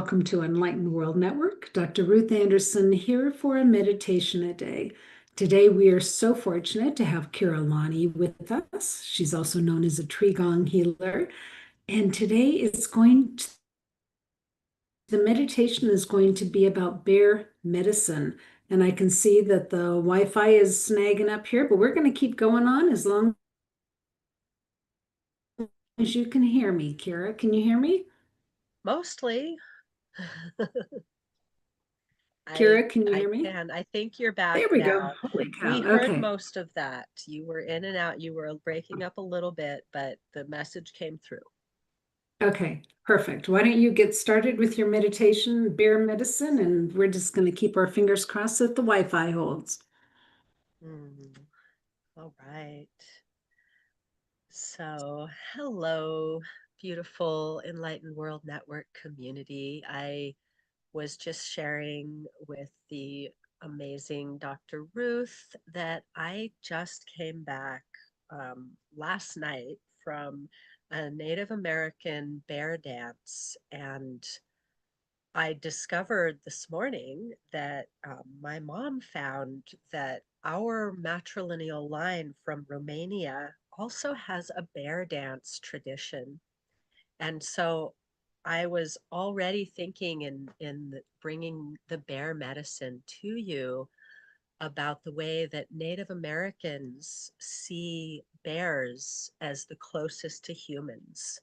welcome to Enlightened World Network. Dr. Ruth Anderson here for a meditation a day. Today we are so fortunate to have Keira Lani with us. She's also known as a Qigong healer. And today the meditation is going to be about bear medicine. And I can see that the Wi-Fi is snagging up here, but we're going to keep going on as long as you can hear me. Keira, can you hear me? Mostly. I Keira, can you I hear me? can. I think you're back There we go. now. Holy We cow. heard Okay. most of that. You were in and out. You were breaking up a little bit, but the message came through. Okay, perfect. Why don't you get started with your meditation, bear medicine, and we're just going to keep our fingers crossed that the Wi-Fi holds. Hmm. All right. So, hello, beautiful Enlightened World Network community. I was just sharing with the amazing Dr. Ruth that I just came back last night from a Native American bear dance. And I discovered this morning that my mom found that our matrilineal line from Romania also has a bear dance tradition. And so I was already thinking in bringing the bear medicine to you about the way that Native Americans see bears as the closest to humans.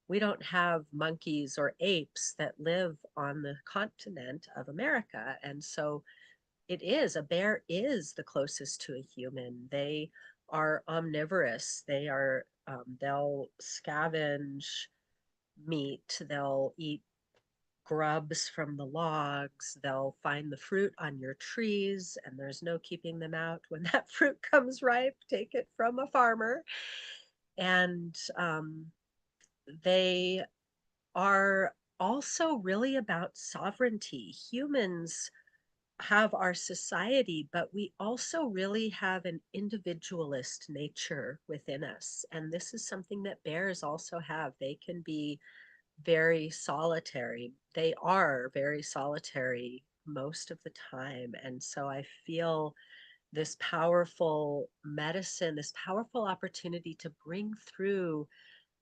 We don't have monkeys or apes that live on the continent of America. And so a bear is the closest to a human. They are omnivorous. They'll scavenge meat, they'll eat grubs from the logs, they'll find the fruit on your trees, and there's no keeping them out. When that fruit comes ripe, take it from a farmer. And they are also really about sovereignty. Humans have our society, but we also really have an individualist nature within us. And this is something that bears also have. They can be very solitary. They are very solitary most of the time. And so I feel this powerful medicine, this powerful opportunity to bring through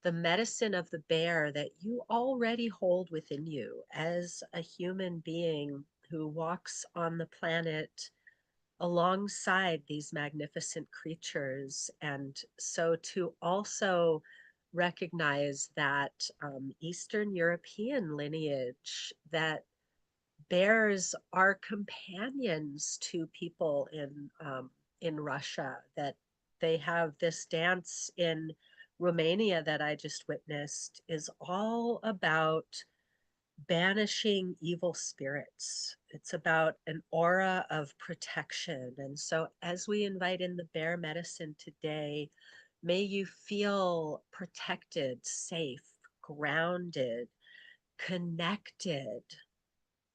the medicine of the bear that you already hold within you as a human being who walks on the planet alongside these magnificent creatures. And so to also recognize that Eastern European lineage, that bears are companions to people in Russia, that they have this dance in Romania that I just witnessed is all about banishing evil spirits. It's about an aura of protection. And so, as we invite in the bear medicine today, may you feel protected, safe, grounded, connected,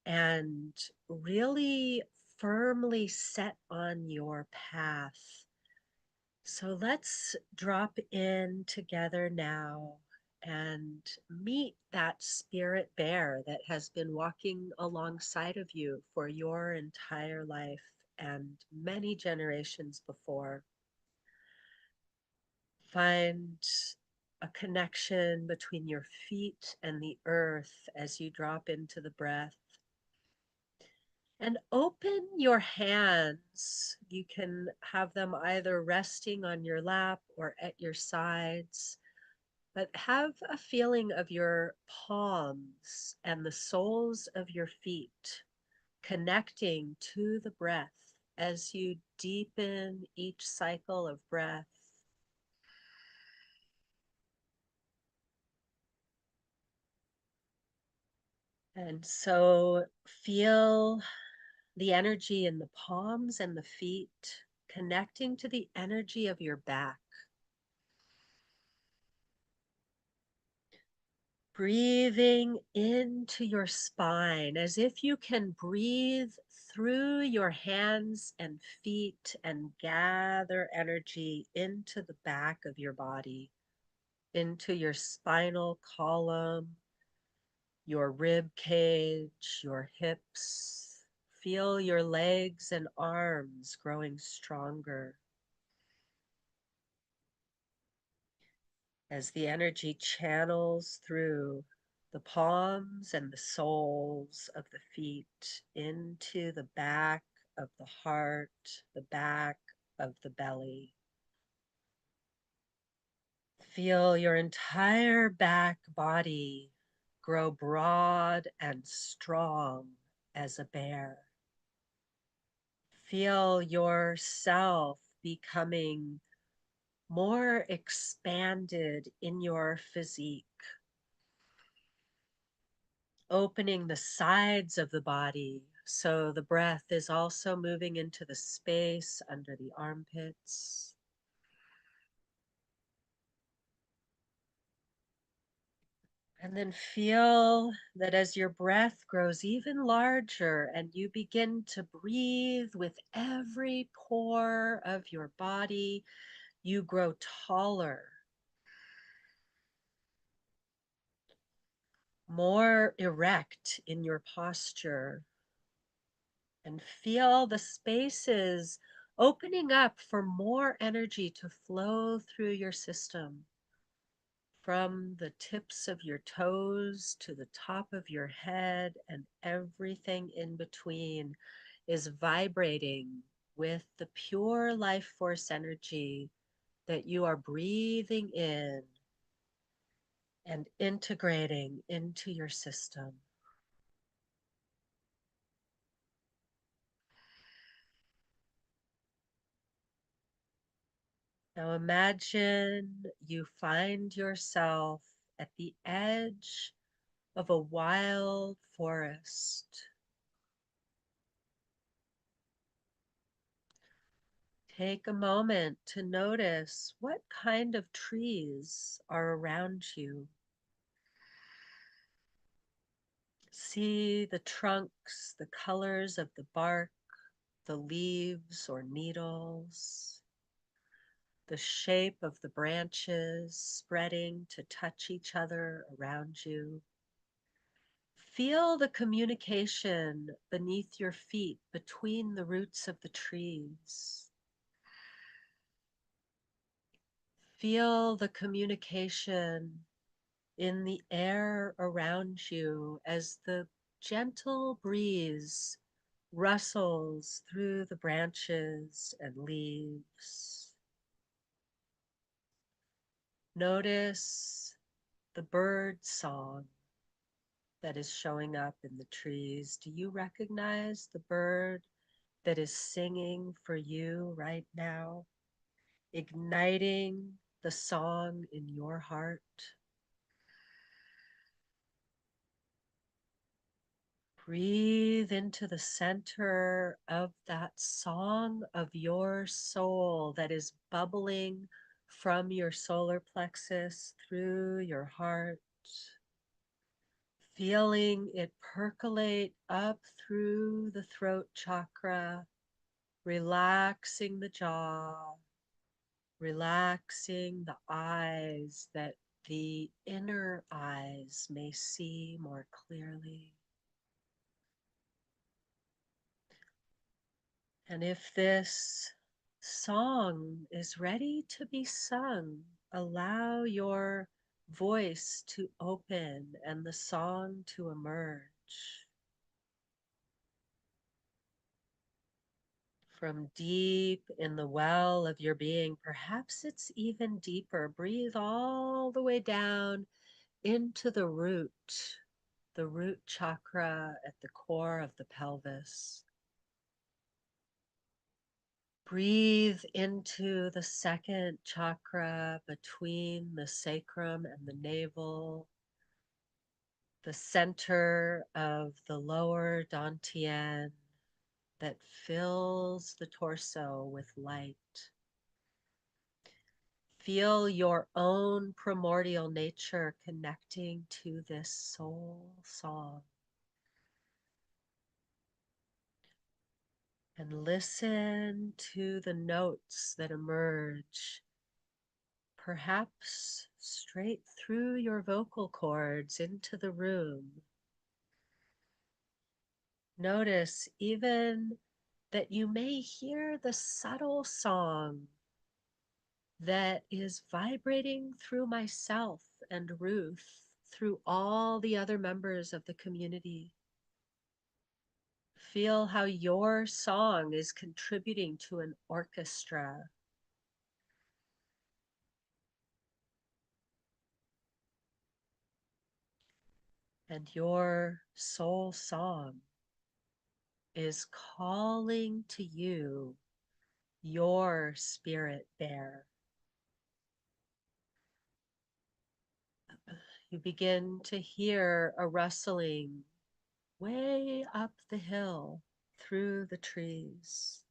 and really firmly set on your path. So let's drop in together now and meet that spirit bear that has been walking alongside of you for your entire life and many generations before. Find a connection between your feet and the earth as you drop into the breath. And open your hands. You can have them either resting on your lap or at your sides, but have a feeling of your palms and the soles of your feet connecting to the breath as you deepen each cycle of breath. And so feel the energy in the palms and the feet connecting to the energy of your back. Breathing into your spine as if you can breathe through your hands and feet and gather energy into the back of your body, into your spinal column, your rib cage, your hips. Feel your legs and arms growing stronger as the energy channels through the palms and the soles of the feet into the back of the heart, the back of the belly. Feel your entire back body grow broad and strong as a bear. Feel yourself becoming more expanded in your physique, opening the sides of the body so the breath is also moving into the space under the armpits. And then feel that as your breath grows even larger and you begin to breathe with every pore of your body, you grow taller, more erect in your posture, and feel the spaces opening up for more energy to flow through your system. From the tips of your toes to the top of your head, and everything in between is vibrating with the pure life force energy that you are breathing in and integrating into your system. Now imagine you find yourself at the edge of a wild forest. Take a moment to notice what kind of trees are around you. See the trunks, the colors of the bark, the leaves or needles, the shape of the branches spreading to touch each other around you. Feel the communication beneath your feet between the roots of the trees. Feel the communication in the air around you as the gentle breeze rustles through the branches and leaves. Notice the bird song that is showing up in the trees. Do you recognize the bird that is singing for you right now, igniting the song in your heart? Breathe into the center of that song of your soul that is bubbling from your solar plexus through your heart, feeling it percolate up through the throat chakra, relaxing the jaw, relaxing the eyes that the inner eyes may see more clearly. And if this song is ready to be sung, allow your voice to open and the song to emerge. From deep in the well of your being, perhaps it's even deeper. Breathe all the way down into the root chakra at the core of the pelvis. Breathe into the second chakra between the sacrum and the navel, the center of the lower dantian that fills the torso with light. Feel your own primordial nature connecting to this soul song. And listen to the notes that emerge, perhaps straight through your vocal cords into the room. Notice even that you may hear the subtle song that is vibrating through myself and Ruth, through all the other members of the community. Feel how your song is contributing to an orchestra. And your soul song is calling to you, your spirit bear. You begin to hear a rustling way up the hill through the trees.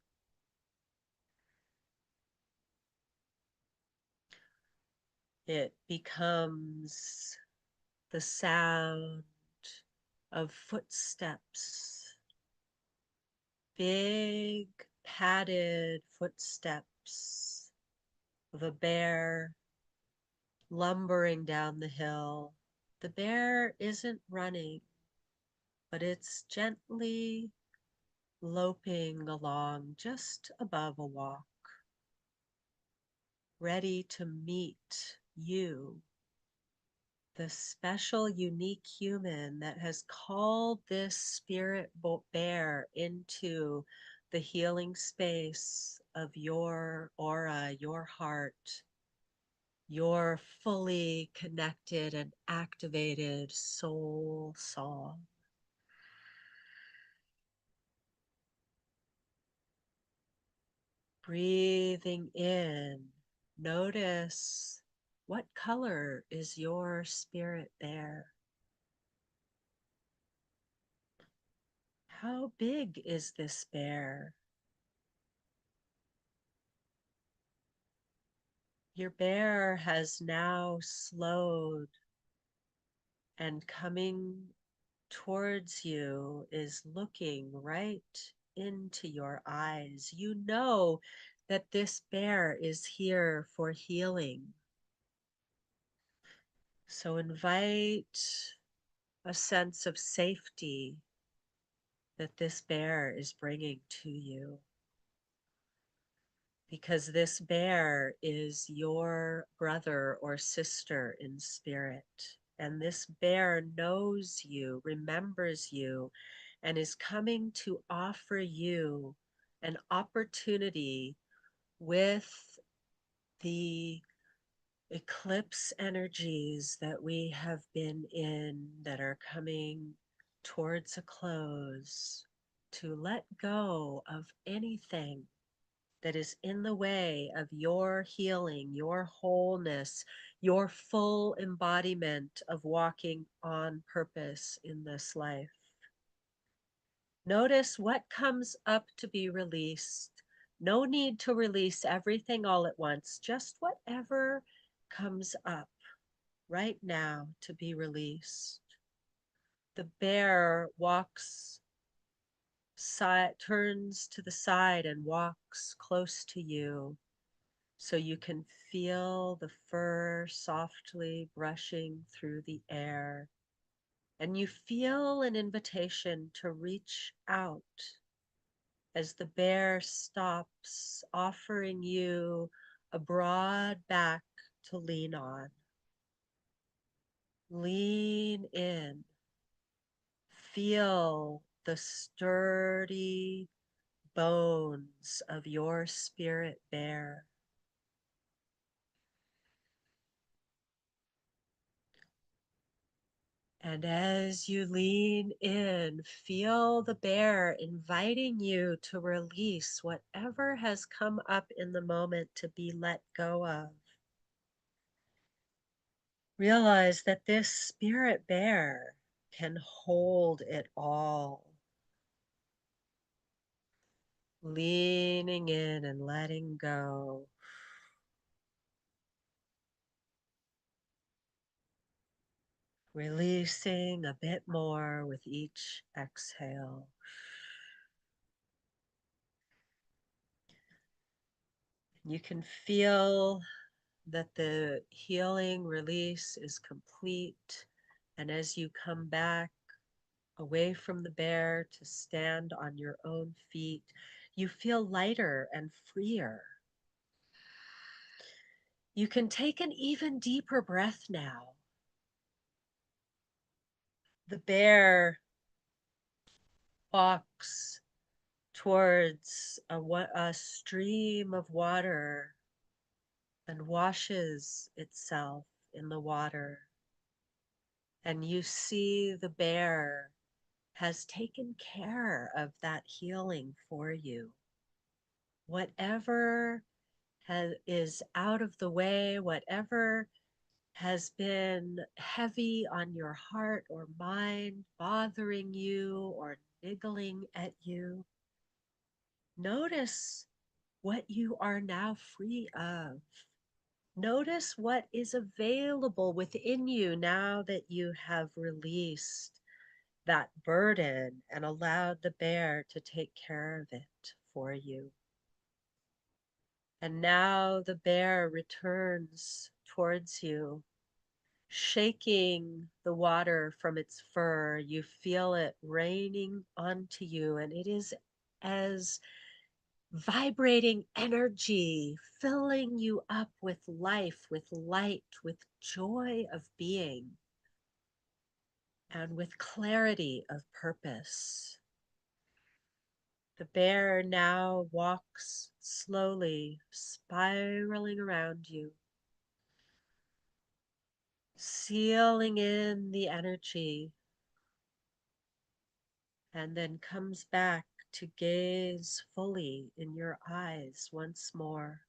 It becomes the sound of footsteps, big padded footsteps of a bear lumbering down the hill. The bear isn't running, but it's gently loping along just above a walk, ready to meet you, the special, unique human that has called this spirit bear into the healing space of your aura, your heart, your fully connected and activated soul song. Breathing in, notice what color is your spirit bear? How big is this bear? Your bear has now slowed and coming towards you is looking right into your eyes. You know that this bear is here for healing. So invite a sense of safety that this bear is bringing to you, because this bear is your brother or sister in spirit. And this bear knows you, remembers you, and is coming to offer you an opportunity with the eclipse energies that we have been in that are coming towards a close, to let go of anything that is in the way of your healing, your wholeness, your full embodiment of walking on purpose in this life. Notice what comes up to be released. No need to release everything all at once, just whatever comes up right now to be released. The bear turns to the side and walks close to you, so you can feel the fur softly brushing through the air. And you feel an invitation to reach out as the bear stops, offering you a broad back to lean on. Lean in. Feel the sturdy bones of your spirit bear. And as you lean in, feel the bear inviting you to release whatever has come up in the moment to be let go of. Realize that this spirit bear can hold it all. Leaning in and letting go. Releasing a bit more with each exhale. You can feel that the healing release is complete. And as you come back away from the bear to stand on your own feet. You feel lighter and freer. You can take an even deeper breath now. The bear walks towards a stream of water and washes itself in the water. And you see the bear has taken care of that healing for you. Whatever is out of the way, whatever has been heavy on your heart or mind, bothering you or niggling at you, notice what you are now free of. Notice what is available within you now that you have released that burden and allowed the bear to take care of it for you. And now the bear returns towards you, shaking the water from its fur. You feel it raining onto you, and it is as vibrating energy, filling you up with life, with light, with joy of being, and with clarity of purpose. The bear now walks slowly, spiraling around you, sealing in the energy, and then comes back to gaze fully in your eyes once more.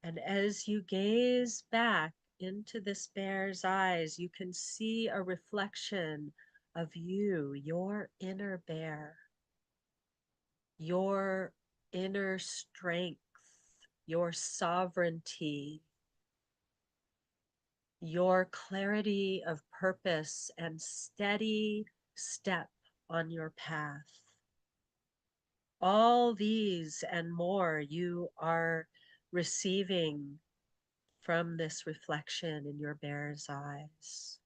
And as you gaze back into this bear's eyes, you can see a reflection of you, your inner bear, your inner strength, your sovereignty, your clarity of purpose and steady step on your path. All these and more you are receiving from this reflection in your bear's eyes.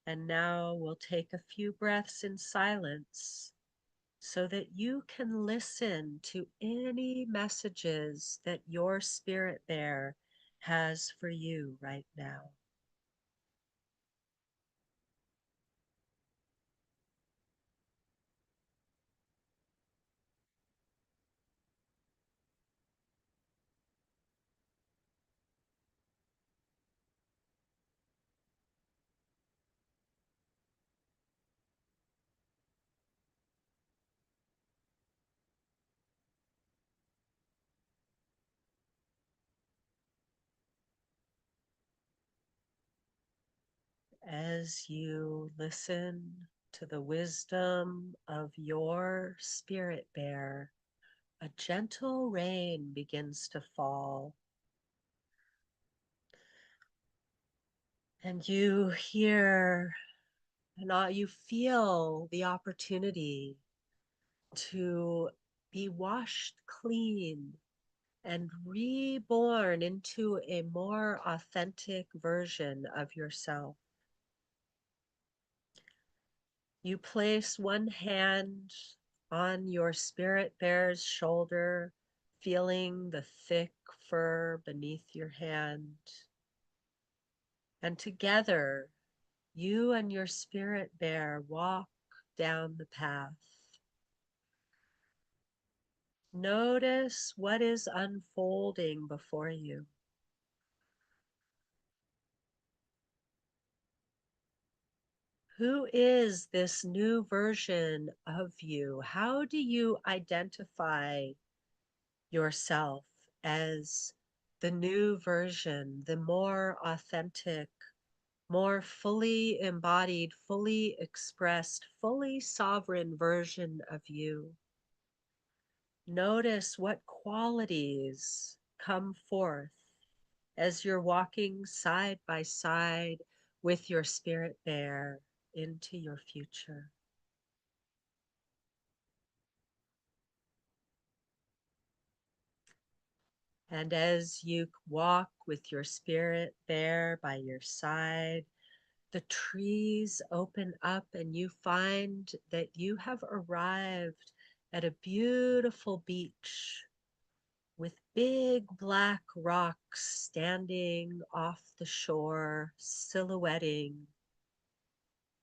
And now we'll take a few breaths in silence so that you can listen to any messages that your spirit bear has for you right now. As you listen to the wisdom of your spirit bear, a gentle rain begins to fall. And you hear and you feel the opportunity to be washed clean and reborn into a more authentic version of yourself. You place one hand on your spirit bear's shoulder, feeling the thick fur beneath your hand. And together, you and your spirit bear walk down the path. Notice what is unfolding before you. Who is this new version of you? How do you identify yourself as the new version, the more authentic, more fully embodied, fully expressed, fully sovereign version of you? Notice what qualities come forth as you're walking side by side with your spirit bear into your future. And as you walk with your spirit bear by your side, The trees open up, and you find that you have arrived at a beautiful beach with big black rocks standing off the shore, silhouetting.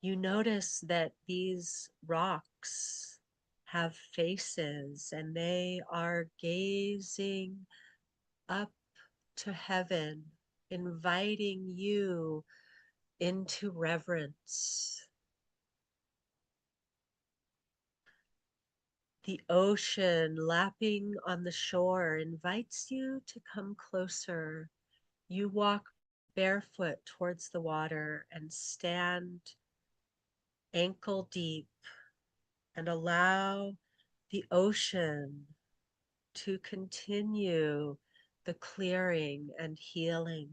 You notice that these rocks have faces and they are gazing up to heaven, inviting you into reverence. The ocean lapping on the shore invites you to come closer. You walk barefoot towards the water and stand ankle deep and allow the ocean to continue the clearing and healing.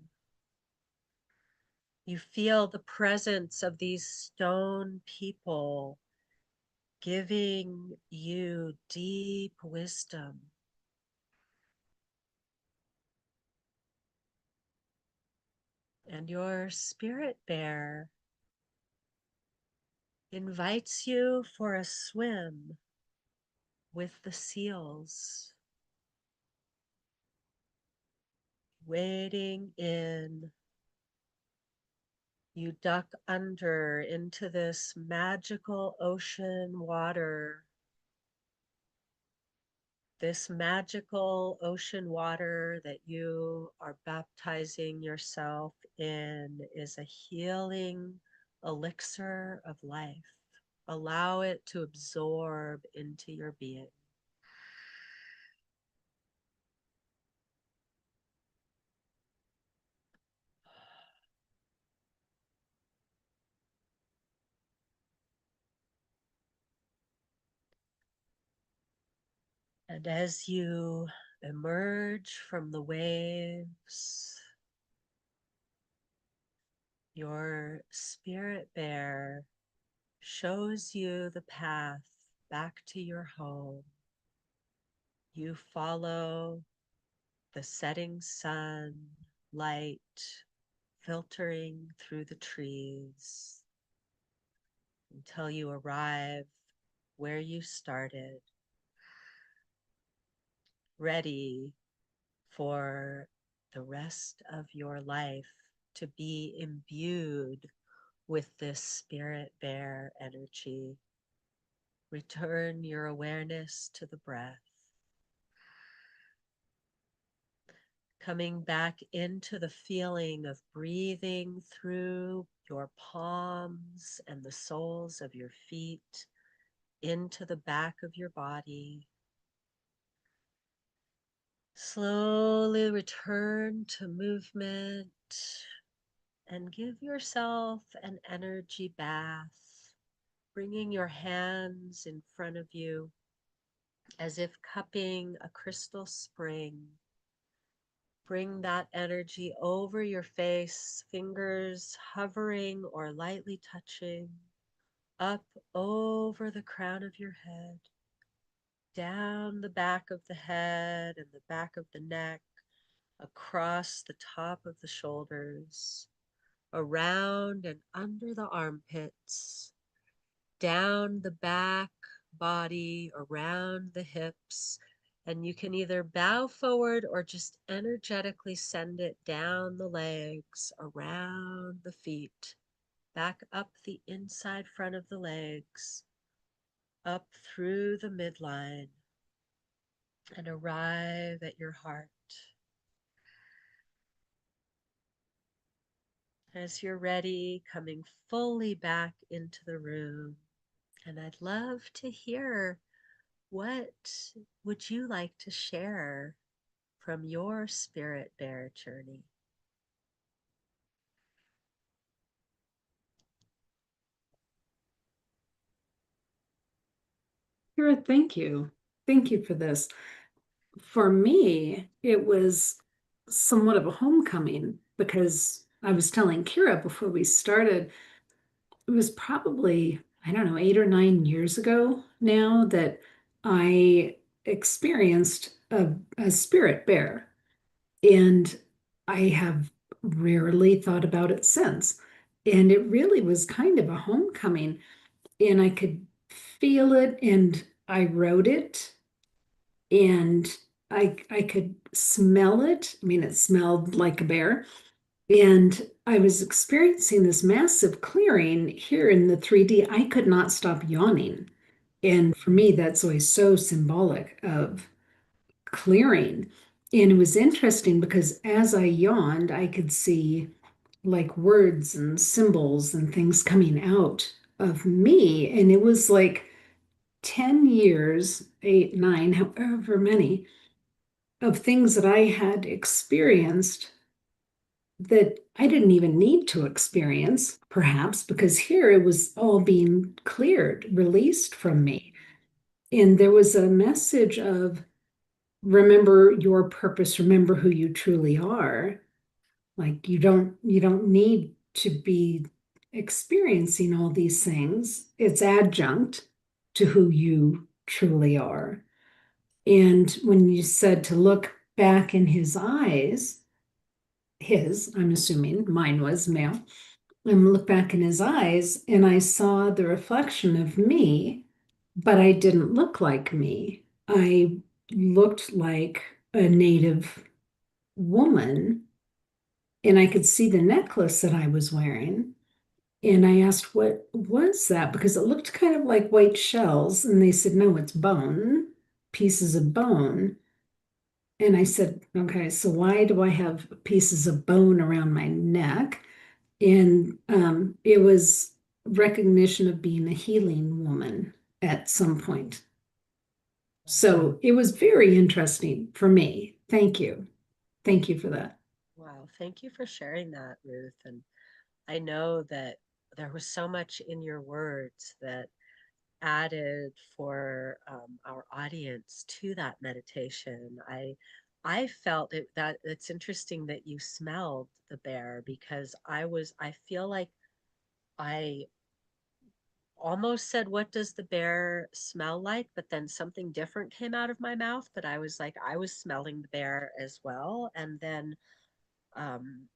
You feel the presence of these stone people giving you deep wisdom. And your spirit bear invites you for a swim with the seals, wading in. You duck under into this magical ocean water. This magical ocean water that you are baptizing yourself in is a healing elixir of life. Allow it to absorb into your being. And as you emerge from the waves, your spirit bear shows you the path back to your home. You follow the setting sun, light filtering through the trees until you arrive where you started, ready for the rest of your life to be imbued with this spirit bear energy. Return your awareness to the breath. Coming back into the feeling of breathing through your palms and the soles of your feet into the back of your body. Slowly return to movement and give yourself an energy bath, bringing your hands in front of you as if cupping a crystal spring. Bring that energy over your face, fingers hovering or lightly touching, up over the crown of your head, down the back of the head and the back of the neck, across the top of the shoulders, around and under the armpits, down the back body, around the hips, and you can either bow forward or just energetically send it down the legs, around the feet, back up the inside front of the legs, up through the midline, and arrive at your heart. As you're ready, coming fully back into the room, and I'd love to hear, what would you like to share from your spirit bear journey? Kira, thank you. Thank you for this. For me, it was somewhat of a homecoming because I was telling Kira before we started, it was probably, I don't know, 8 or 9 years ago now that I experienced a spirit bear. And I have rarely thought about it since. And it really was kind of a homecoming. And I could feel it, and I wrote it, and I could smell it. I mean, it smelled like a bear. And I was experiencing this massive clearing here in the 3D. I could not stop yawning. And for me, that's always so symbolic of clearing. And it was interesting because as I yawned, I could see like words and symbols and things coming out of me. And it was like 10 years, eight, nine, however many, of things that I had experienced that I didn't even need to experience, perhaps, because here it was all being cleared, released from me. And there was a message of remember your purpose, remember who you truly are. Like you don't need to be experiencing all these things. It's adjunct to who you truly are. And when you said to look back in his eyes, I'm assuming mine was male, and look back in his eyes, and I saw the reflection of me, but I didn't look like me. I looked like a native woman, and I could see the necklace that I was wearing. And I asked, what was that? Because it looked kind of like white shells. And they said, no, it's bone, pieces of bone. And I said, okay, so why do I have pieces of bone around my neck? And it was recognition of being a healing woman at some point. So it was very interesting for me. Thank you. Thank you for that. Wow, thank you for sharing that, Ruth. And I know that there was so much in your words that added for our audience to that meditation. I felt it that it's interesting that you smelled the bear because I feel like I almost said, "What does the bear smell like?" But then something different came out of my mouth. But I was like, I was smelling the bear as well. And then um,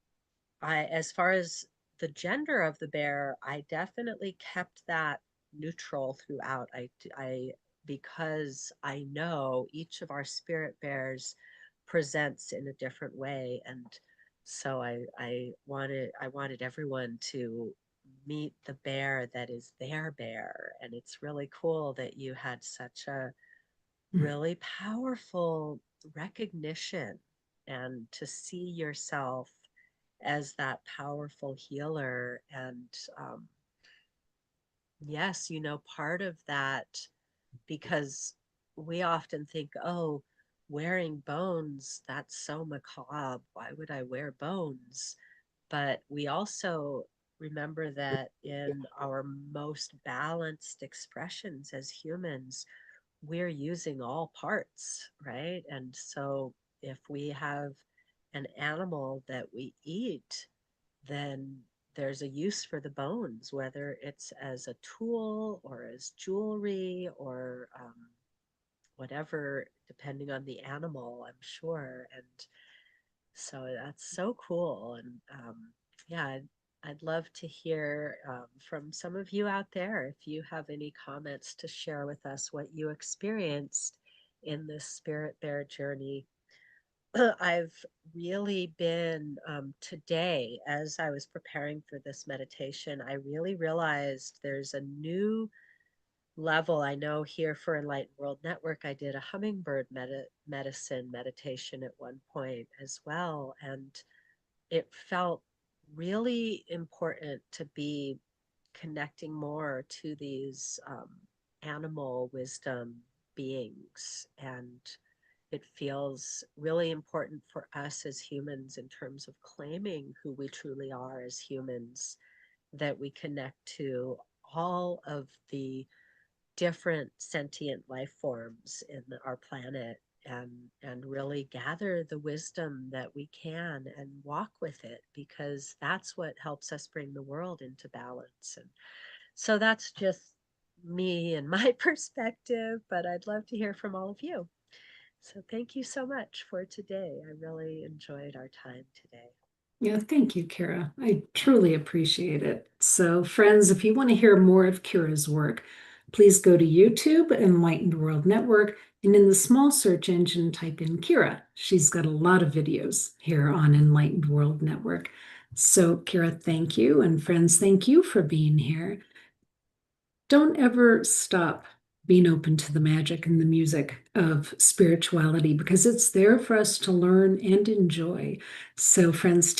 as far as the gender of the bear, I definitely kept that neutral throughout. Because I know each of our spirit bears presents in a different way, and so I wanted everyone to meet the bear that is their bear, and it's really cool that you had such a really powerful recognition and to see yourself as that powerful healer. And yes, part of that, because we often think, oh, wearing bones, that's so macabre. Why would I wear bones? But we also remember that in our most balanced expressions as humans, we're using all parts, right? And so if we have an animal that we eat, then there's a use for the bones, whether it's as a tool or as jewelry or whatever, depending on the animal, I'm sure. And so that's so cool. And yeah, I'd love to hear from some of you out there if you have any comments to share with us what you experienced in this spirit bear journey. I've really been today, as I was preparing for this meditation, I really realized there's a new level. I know here for Enlightened World Network, I did a hummingbird medicine meditation at one point as well. And it felt really important to be connecting more to these animal wisdom beings. And it feels really important for us as humans in terms of claiming who we truly are as humans, that we connect to all of the different sentient life forms in our planet, and really gather the wisdom that we can and walk with it, because that's what helps us bring the world into balance. And so that's just me and my perspective, but I'd love to hear from all of you. So thank you so much for today. I really enjoyed our time today. Yeah, thank you, Kira. I truly appreciate it. So, friends, if you want to hear more of Kira's work, please go to YouTube, Enlightened World Network, and in the small search engine, type in Kira. She's got a lot of videos here on Enlightened World Network. So, Kira, thank you. And friends, thank you for being here. Don't ever stop being open to the magic and the music of spirituality because it's there for us to learn and enjoy. So, friends,